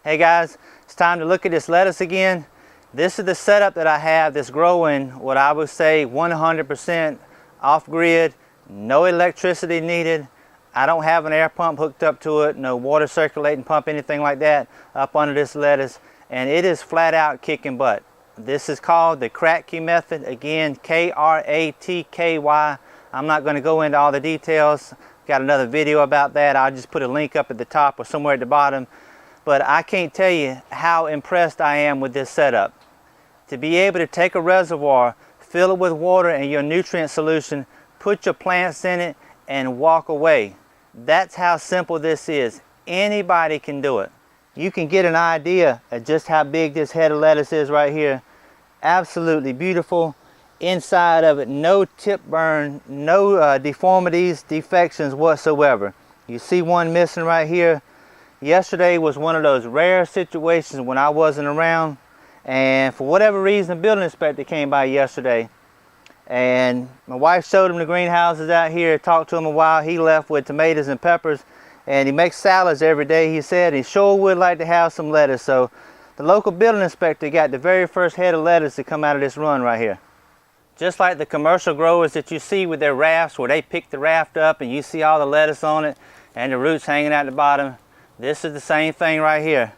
Hey guys, it's time to look at this lettuce again. This is the setup that I have that's growing what I would say 100% off-grid, no electricity needed. I don't have an air pump hooked up to it, no water circulating pump, anything like that up under this lettuce, and it is flat out kicking butt. This is called the Kratky method. Again, K-R-A-T-K-Y. I'm not going to go into all the details. Got another video about that. I'll just put a link up at the top or somewhere at the bottom. But I can't tell you how impressed I am with this setup. To be able to take a reservoir, fill it with water and your nutrient solution, put your plants in it, and walk away. That's how simple this is. Anybody can do it. You can get an idea of just how big this head of lettuce is right here. Absolutely beautiful. Inside of it, no tip burn, no deformities, defections whatsoever. You see one missing right here. Yesterday was one of those rare situations when I wasn't around, and for whatever reason, the building inspector came by yesterday, and my wife showed him the greenhouses out here, talked to him a while. He left with tomatoes and peppers, and he makes salads every day, he said. He sure would like to have some lettuce. So the local building inspector got the very first head of lettuce to come out of this run right here. Just like the commercial growers that you see with their rafts, where they pick the raft up and you see all the lettuce on it and the roots hanging out the bottom, this is the same thing right here.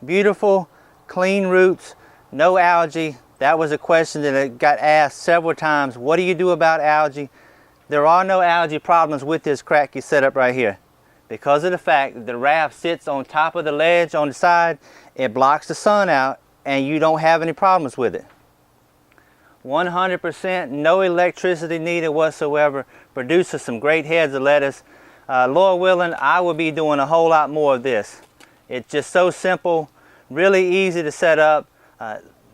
Beautiful, clean roots, no algae. That was a question that got asked several times. What do you do about algae? There are no algae problems with this Kratky setup right here. Because of the fact that the raft sits on top of the ledge on the side, it blocks the sun out and you don't have any problems with it. 100%, no electricity needed whatsoever. Produces some great heads of lettuce. Lord willing, I will be doing a whole lot more of this. It's just so simple, really easy to set up.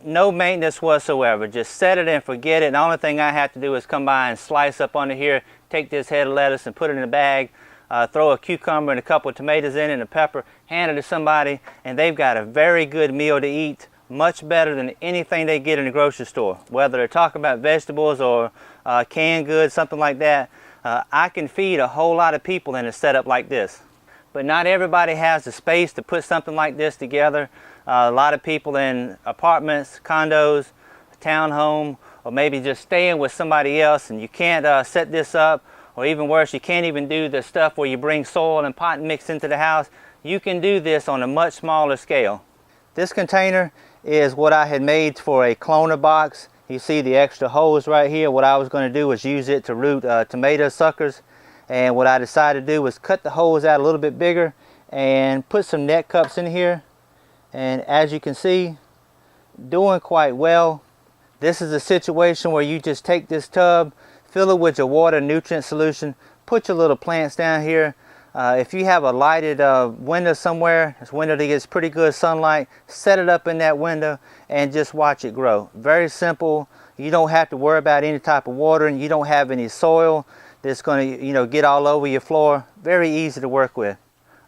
No maintenance whatsoever. Just set it and forget it. The only thing I have to do is come by and slice up under here, take this head of lettuce and put it in a bag, throw a cucumber and a couple of tomatoes in it and a pepper, hand it to somebody, and they've got a very good meal to eat, much better than anything they get in the grocery store. Whether they're talking about vegetables or canned goods, something like that, I can feed a whole lot of people in a setup like this. But not everybody has the space to put something like this together. A lot of people in apartments, condos, townhome, or maybe just staying with somebody else, and you can't set this up, or even worse, you can't even do the stuff where you bring soil and pot mix into the house. You can do this on a much smaller scale. This container is what I had made for a cloner box. You see the extra holes right here. What I was going to do was use it to root tomato suckers, and what I decided to do was cut the holes out a little bit bigger and put some net cups in here. And as you can see, doing quite well. This is a situation where you just take this tub, fill it with your water nutrient solution, put your little plants down here. If you have a lighted window somewhere, this window that gets pretty good sunlight, set it up in that window and just watch it grow. Very simple. You don't have to worry about any type of watering. You don't have any soil that's going to get all over your floor. Very easy to work with.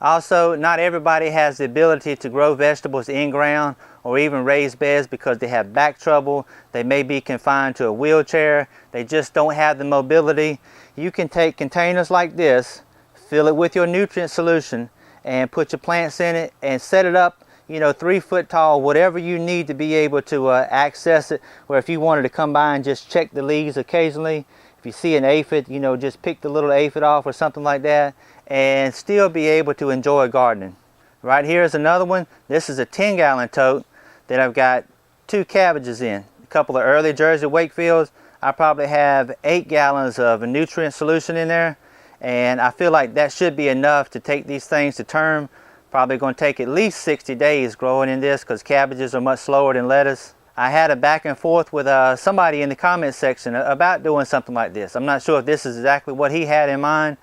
Also, not everybody has the ability to grow vegetables in ground or even raised beds because they have back trouble. They may be confined to a wheelchair. They just don't have the mobility. You can take containers like this, fill it with your nutrient solution, and put your plants in it and set it up, 3 foot tall, whatever you need to be able to access it. Where if you wanted to come by and just check the leaves occasionally, if you see an aphid, just pick the little aphid off or something like that, and still be able to enjoy gardening. Right here is another one. This is a 10-gallon tote that I've got 2 cabbages in. A couple of early Jersey Wakefields. I probably have 8 gallons of a nutrient solution in there, and I feel like that should be enough to take these things to term. Probably going to take at least 60 days growing in this because cabbages are much slower than lettuce. I had a back and forth with somebody in the comment section about doing something like this. I'm not sure if this is exactly what he had in mind.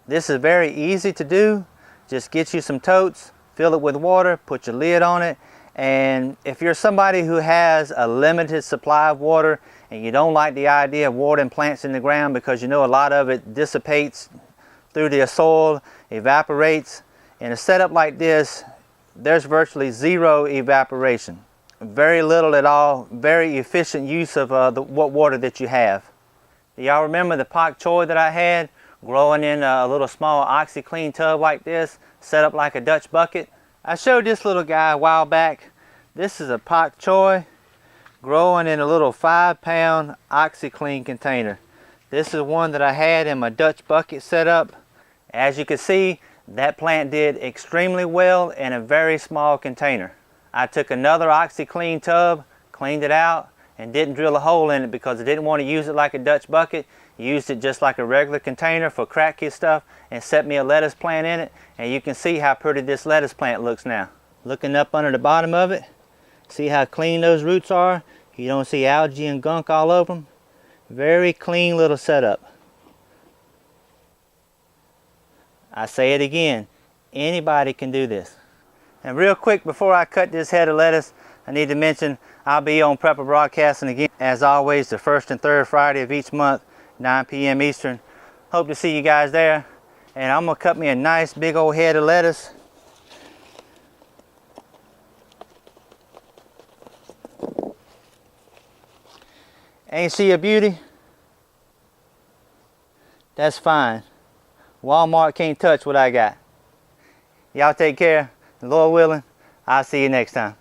This is very easy to do. Just get you some totes, fill it with water, put your lid on it, and if you're somebody who has a limited supply of water and you don't like the idea of watering plants in the ground because a lot of it dissipates through the soil, evaporates, in a setup like this, there's virtually zero evaporation. Very little at all, very efficient use of what water that you have. Do y'all remember the pak choi that I had growing in a little small OxyClean tub like this? set up like a Dutch bucket. I showed this little guy a while back. This is a pak choi growing in a little 5-pound OxyClean container. This is one that I had in my Dutch bucket set up. As you can see, that plant did extremely well in a very small container. I took another OxyClean tub, cleaned it out, and didn't drill a hole in it because I didn't want to use it like a Dutch bucket. Used it just like a regular container for crack kit stuff, and set me a lettuce plant in it. And you can see how pretty this lettuce plant looks now. Looking up under the bottom of it, see how clean those roots are? You don't see algae and gunk all over them. Very clean little setup. I say it again, anybody can do this. And real quick before I cut this head of lettuce, I need to mention I'll be on Prepper Broadcasting again, as always, the first and third Friday of each month, 9 p.m. Eastern. Hope to see you guys there. And I'm gonna cut me a nice big old head of lettuce. Ain't she a beauty? That's fine. Walmart can't touch what I got. Y'all take care. Lord willing, I'll see you next time.